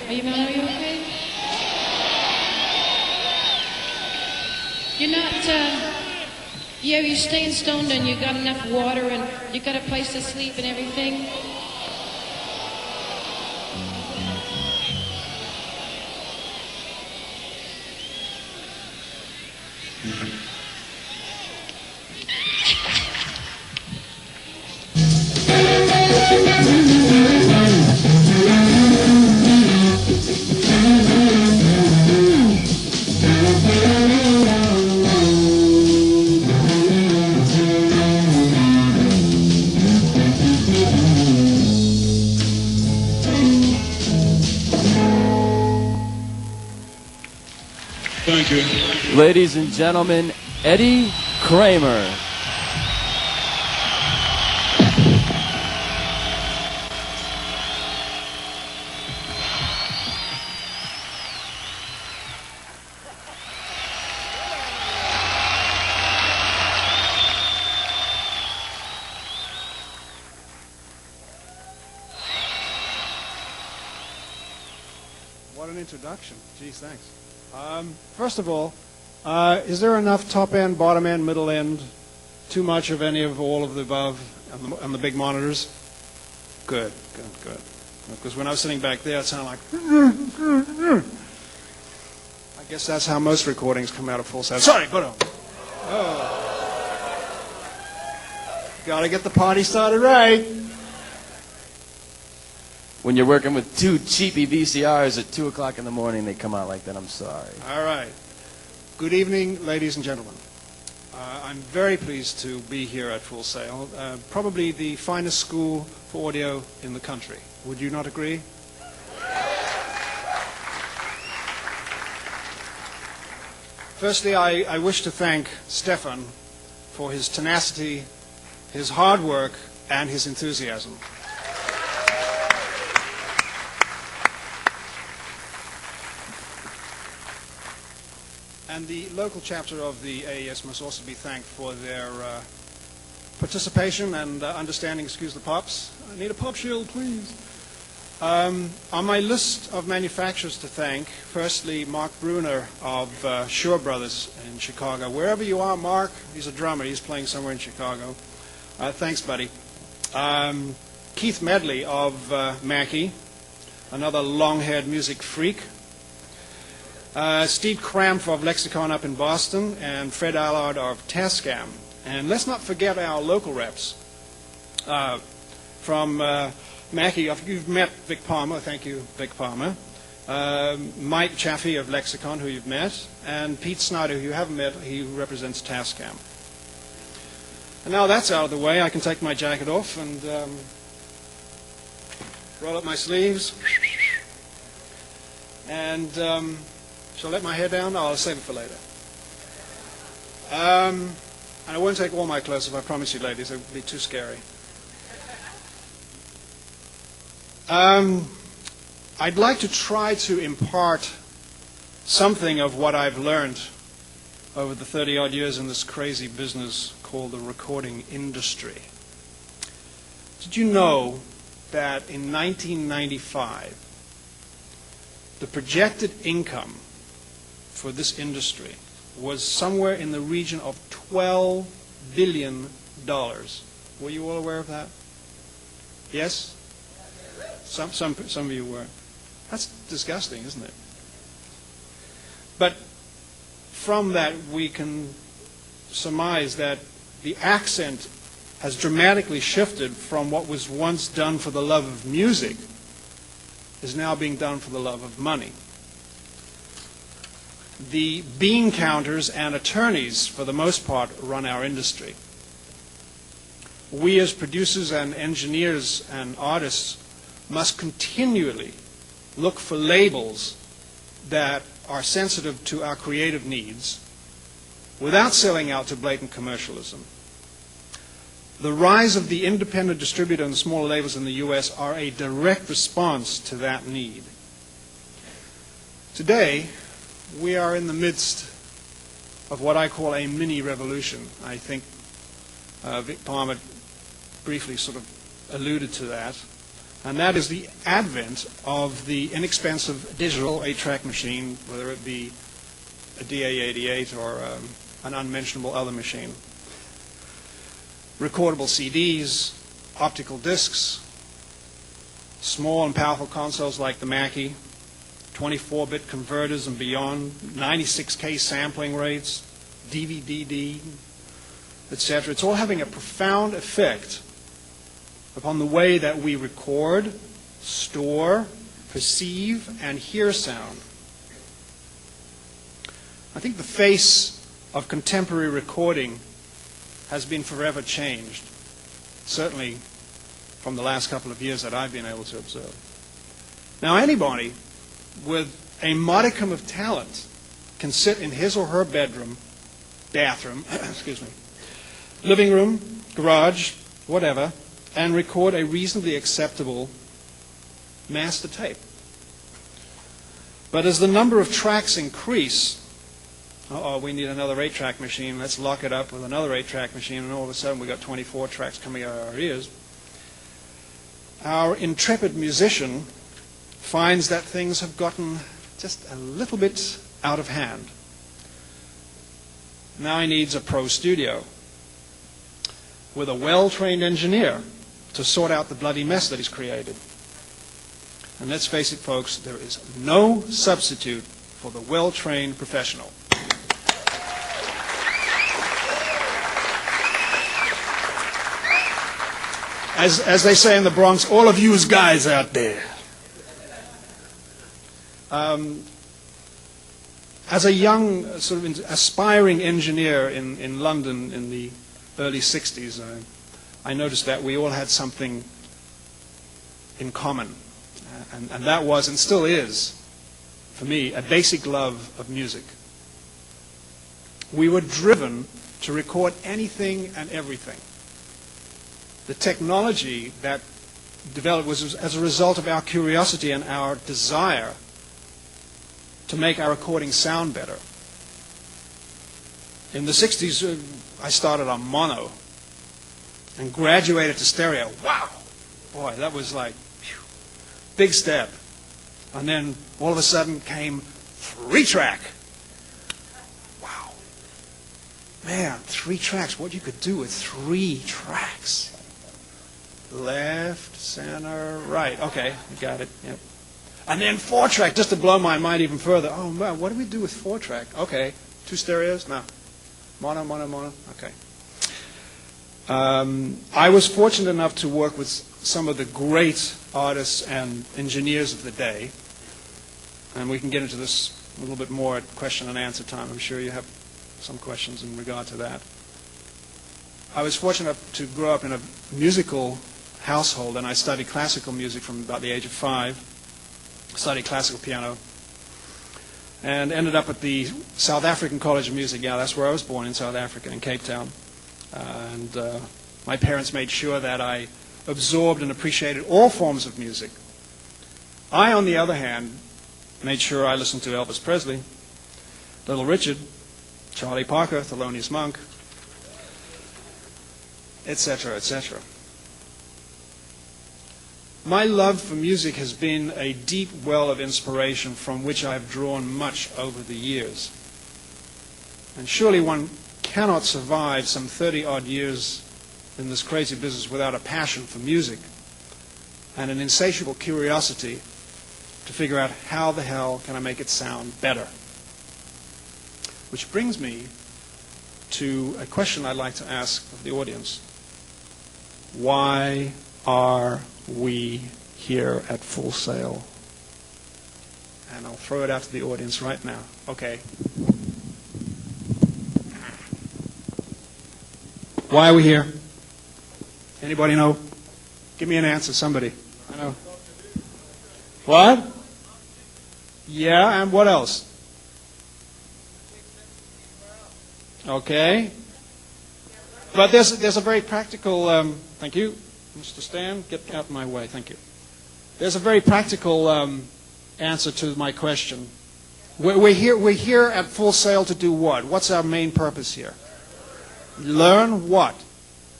Are you okay? You're not, you're staying stoned and you got enough water and you got a place to sleep and everything? Thank you. Ladies and gentlemen, Eddie Kramer. What an introduction. Geez, thanks. First of all, is there enough top end, bottom end, middle end, too much of any of all of the above on the big monitors? Good. Because when I was sitting back there, it sounded like... I guess that's how most recordings come out of full sound. Sorry, put on. Oh. Gotta get the party started right. When you're working with two cheapy VCRs at 2 o'clock in the morning, they come out like that. I'm sorry. All right. Good evening, ladies and gentlemen. I'm very pleased to be here at Full Sail, probably the finest school for audio in the country. Would you not agree? Firstly, I wish to thank Stefan for his tenacity, his hard work, and his enthusiasm. And the local chapter of the AES must also be thanked for their participation and understanding. Excuse the pops. I need a pop shield, please. On my list of manufacturers to thank, firstly, Mark Bruner of Shaw Brothers in Chicago. Wherever you are, Mark, he's a drummer. He's playing somewhere in Chicago. Thanks, buddy. Keith Medley of Mackie, another long-haired music freak. Steve Kramer of Lexicon up in Boston, and Fred Allard of Tascam. And let's not forget our local reps. From Mackie, you've met Vic Palmer. Thank you, Vic Palmer. Mike Chaffee of Lexicon, who you've met. And Pete Snyder, who you haven't met. He represents Tascam. And now that's out of the way, I can take my jacket off and roll up my sleeves. And... shall I let my hair down? No, I'll save it for later. And I won't take all my clothes off, I promise you, ladies. It would be too scary. I'd like to try to impart something of what I've learned over the 30-odd years in this crazy business called the recording industry. Did you know that in 1995, the projected income for this industry was somewhere in the region of $12 billion. Were you all aware of that? Yes? Some of you were. That's disgusting, isn't it? But from that, we can surmise that the accent has dramatically shifted from what was once done for the love of music is now being done for the love of money. The bean counters and attorneys, for the most part, run our industry. We as producers and engineers and artists must continually look for labels that are sensitive to our creative needs without selling out to blatant commercialism. The rise of the independent distributor and the smaller labels in the U.S. are a direct response to that need. Today, we are in the midst of what I call a mini revolution. I think Vic Palmer briefly sort of alluded to that. And that is the advent of the inexpensive digital 8-track machine, whether it be a DA-88 or an unmentionable other machine. Recordable CDs, optical discs, small and powerful consoles like the Mackie, 24-bit converters and beyond, 96K sampling rates, DVD, etc. It's all having a profound effect upon the way that we record, store, perceive, and hear sound. I think the face of contemporary recording has been forever changed, certainly from the last couple of years that I've been able to observe. Now, anybody with a modicum of talent can sit in his or her bathroom, excuse me, living room, garage, whatever, and record a reasonably acceptable master tape. But as the number of tracks increase, we need another 8-track machine, let's lock it up with another 8-track machine, and all of a sudden we've got 24 tracks coming out of our ears. Our intrepid musician finds that things have gotten just a little bit out of hand. Now he needs a pro studio with a well-trained engineer to sort out the bloody mess that he's created. And let's face it, folks, there is no substitute for the well-trained professional. As they say in the Bronx, all of you guys out there. As a young, sort of aspiring engineer in London in the early 60s, I noticed that we all had something in common. And that was, and still is, for me, a basic love of music. We were driven to record anything and everything. The technology that developed was as a result of our curiosity and our desire to make our recording sound better. In the 60s, I started on mono and graduated to stereo. Wow! Boy, that was like, phew, big step. And then all of a sudden came 3-track. Wow. Man, 3 tracks, what you could do with 3 tracks. Left, center, right. Okay, you got it. Yep. And then 4-track, just to blow my mind even further. Oh, man, what do we do with 4-track? Okay, 2 stereos? No. Mono, mono, mono. Okay. I was fortunate enough to work with some of the great artists and engineers of the day. And we can get into this a little bit more at question and answer time. I'm sure you have some questions in regard to that. I was fortunate enough to grow up in a musical household, and I studied classical music from about the age of 5. Studied classical piano, and ended up at the South African College of Music. Yeah, that's where I was born, in South Africa, in Cape Town. And my parents made sure that I absorbed and appreciated all forms of music. I, on the other hand, made sure I listened to Elvis Presley, Little Richard, Charlie Parker, Thelonious Monk, etc., etc. My love for music has been a deep well of inspiration from which I've drawn much over the years. And surely one cannot survive some 30-odd years in this crazy business without a passion for music and an insatiable curiosity to figure out how the hell can I make it sound better. Which brings me to a question I'd like to ask of the audience. Why are we here at Full Sail? And I'll throw it out to the audience right now. Okay. Why are we here? Anybody know? Give me an answer, somebody. I know. What? Yeah, and what else? Okay. But there's a very practical, thank you, Mr. Stan, get out of my way, thank you. There's a very practical answer to my question. We're here at Full Sail to do what? What's our main purpose here? Learn what?